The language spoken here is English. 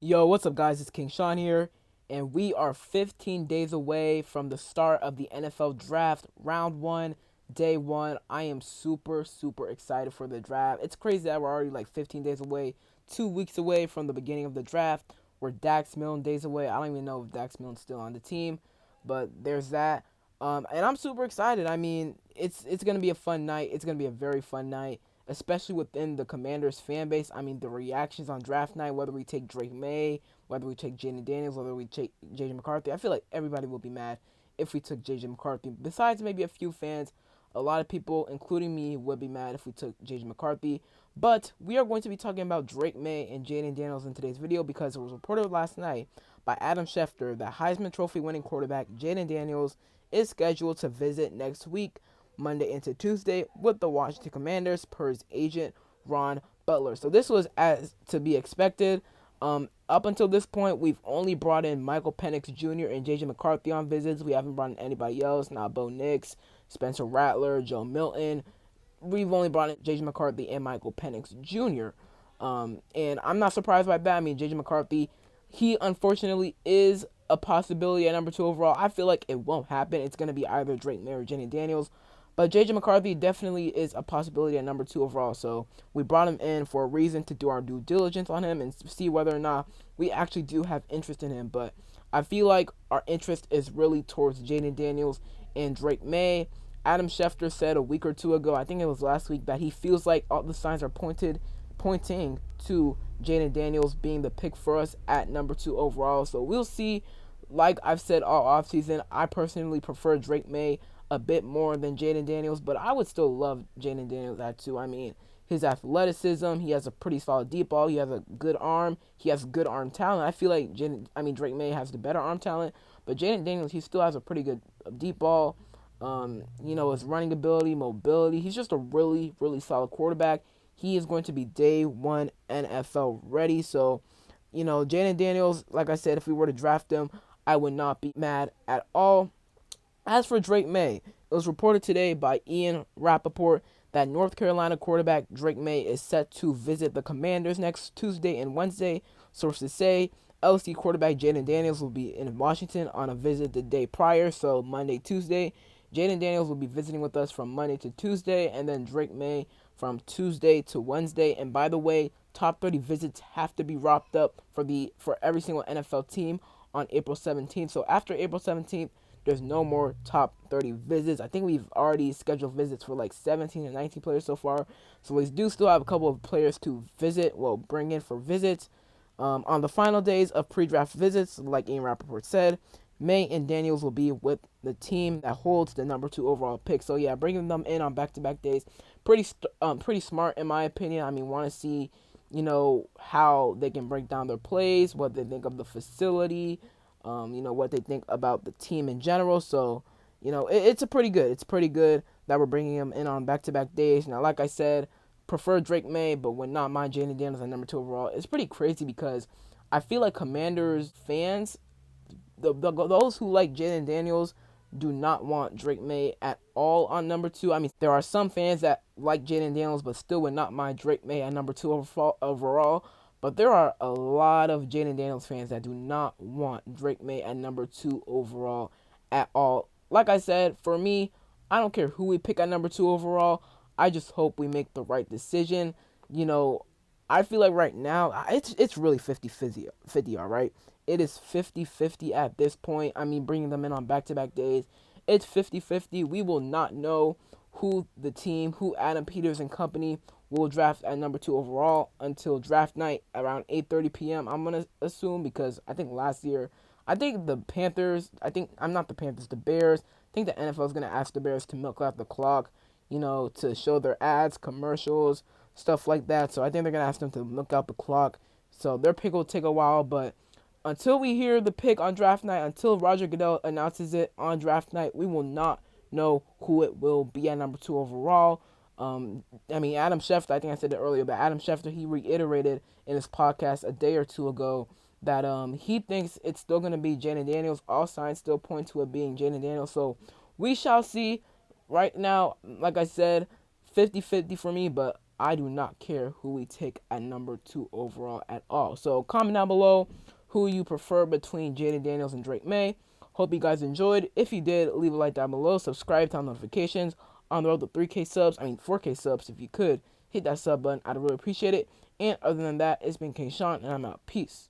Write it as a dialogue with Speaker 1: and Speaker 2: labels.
Speaker 1: Yo, what's up, guys? It's King Sean here, and we are 15 days away from the start of the NFL draft, round one, day one. I am super, super excited for the draft. It's crazy that we're already like 15 days away, 2 weeks away from the beginning of the draft. We're Dax Milne days away. I don't even know if Dax Milne's still on the team, but there's that. And I'm super excited. I mean, it's gonna be a fun night. It's gonna be a very fun night, especially within the Commanders fan base. I mean, the reactions on draft night, whether we take Drake Maye, whether we take Jayden Daniels, whether we take J.J. McCarthy, I feel like everybody will be mad if we took J.J. McCarthy. Besides maybe a few fans, a lot of people, including me, would be mad if we took J.J. McCarthy. But we are going to be talking about Drake Maye and Jayden Daniels in today's video because it was reported last night by Adam Schefter that Heisman Trophy winning quarterback Jayden Daniels is scheduled to visit next week, Monday into Tuesday, with the Washington Commanders per his agent Ron Butler. So this was as to be expected. Up until this point, we've only brought in Michael Penix Jr. and J.J. McCarthy on visits. We haven't brought in anybody else. Not Bo Nix, Spencer Rattler, Joe Milton. We've only brought in J.J. McCarthy and Michael Penix Jr. And I'm not surprised by that. I mean, J.J. McCarthy, he unfortunately is a possibility at number two overall. I feel like it won't happen. It's going to be either Drake Maye or Jenny Daniels. But J.J. McCarthy definitely is a possibility at number two overall. So we brought him in for a reason to do our due diligence on him and see whether or not we actually do have interest in him. But I feel like our interest is really towards Jayden Daniels and Drake Maye. Adam Schefter said a week or two ago, I think it was last week, that he feels like all the signs are pointing to Jayden Daniels being the pick for us at number two overall. So we'll see. Like I've said all offseason, I personally prefer Drake Maye a bit more than Jayden Daniels, but I would still love Jayden Daniels at two. I mean, his athleticism, he has a pretty solid deep ball, he has a good arm, he has good arm talent. I feel like Drake Maye has the better arm talent, but Jayden Daniels, he still has a pretty good deep ball. His running ability, mobility. He's just a really, really solid quarterback. He is going to be day one NFL ready. So, Jayden Daniels, like I said, if we were to draft him, I would not be mad at all. As for Drake Maye, it was reported today by Ian Rappaport that North Carolina quarterback Drake Maye is set to visit the Commanders next Tuesday and Wednesday. Sources say LSU quarterback Jayden Daniels will be in Washington on a visit the day prior, so Monday, Tuesday. Jayden Daniels will be visiting with us from Monday to Tuesday, and then Drake Maye from Tuesday to Wednesday. And by the way, top 30 visits have to be wrapped up for every single NFL team on April 17th. So after April 17th, there's no more top 30 visits. I think we've already scheduled visits for like 17 and 19 players so far. So we do still have a couple of players to bring in for visits. On the final days of pre-draft visits, like Ian Rappaport said, Maye and Daniels will be with the team that holds the number two overall pick. So yeah, bringing them in on back-to-back days, pretty smart in my opinion. I mean, want to see, how they can break down their plays, what they think of the facility, what they think about the team in general. So, it's pretty good. It's pretty good that we're bringing them in on back-to-back days. Now, like I said, prefer Drake Maye, but would not mind Jayden Daniels at number two overall. It's pretty crazy because I feel like Commanders fans, those who like Jayden Daniels, do not want Drake Maye at all on number two. I mean, there are some fans that like Jayden Daniels but still would not mind Drake Maye at number two overall. But there are a lot of Jayden Daniels fans that do not want Drake Maye at number two overall at all. Like I said, for me, I don't care who we pick at number two overall. I just hope we make the right decision. I feel like right now, it's really 50-50, all right? It is 50-50 at this point. I mean, bringing them in on back-to-back days, it's 50-50. We will not know who Adam Peters and company will draft at number two overall until draft night around 8:30 p.m. I'm going to assume, because I think last year, the Bears, I think the NFL is going to ask the Bears to milk out the clock, to show their ads, commercials, stuff like that. So I think they're going to ask them to milk out the clock. So their pick will take a while, but until we hear the pick on draft night, until Roger Goodell announces it on draft night, we will not know who it will be at number two overall. Adam Schefter, I think I said it earlier, but Adam Schefter, he reiterated in his podcast a day or two ago that he thinks it's still going to be Jayden Daniels. All signs still point to it being Jayden Daniels. So we shall see. Right now, like I said, 50-50 for me, but I do not care who we take at number 2 overall at all. So comment down below who you prefer between Jayden Daniels and Drake Maye. Hope you guys enjoyed. If you did, leave a like down below. Subscribe, turn on notifications. On the road to 3K subs, 4K subs if you could. Hit that sub button. I'd really appreciate it. And other than that, it's been K Sean, and I'm out. Peace.